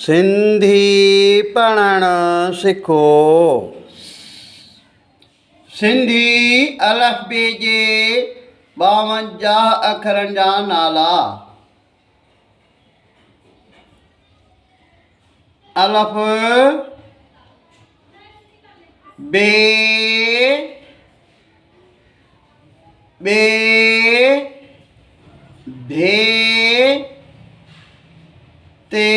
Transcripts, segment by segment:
सिंधी पढ़ण सिखो। सिंधी अलफ़बे जे 52 अखरनि जा नाला। अलफ़ बे भे ते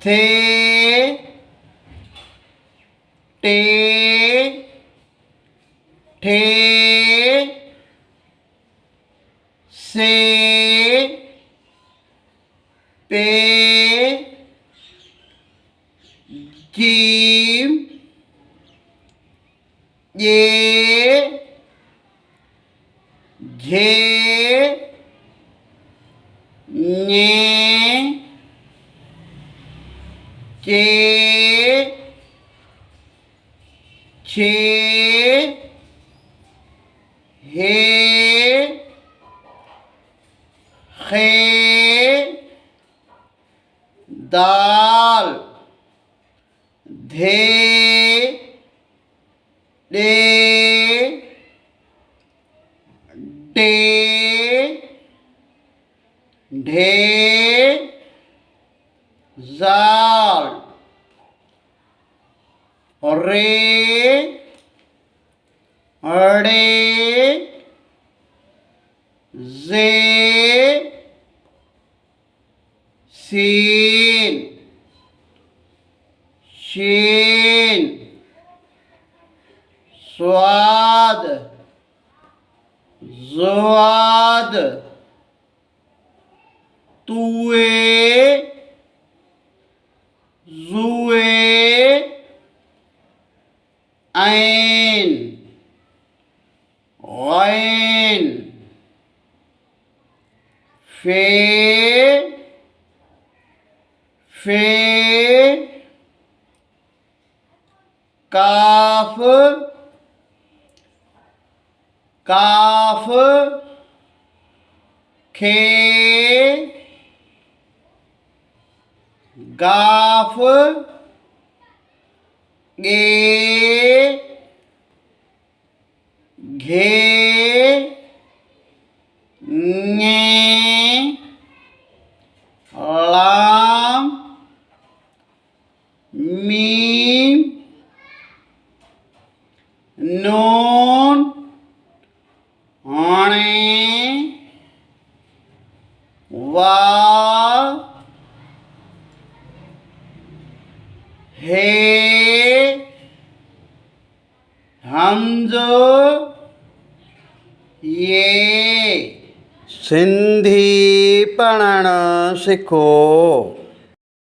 थे टे ठे से पे जीम ये झे ने चे छे हे खे दाल धे डे डे ढे जाल रे अड़े जे सीन शीन स्वाद ज़वाद तुए जुए ऐन गैन फे काफ काफ खे गाफ गे घे ङे लाम मीम नून हाणे वाव हे हमज़ो ये। सिंधी पढ़ण सिखो।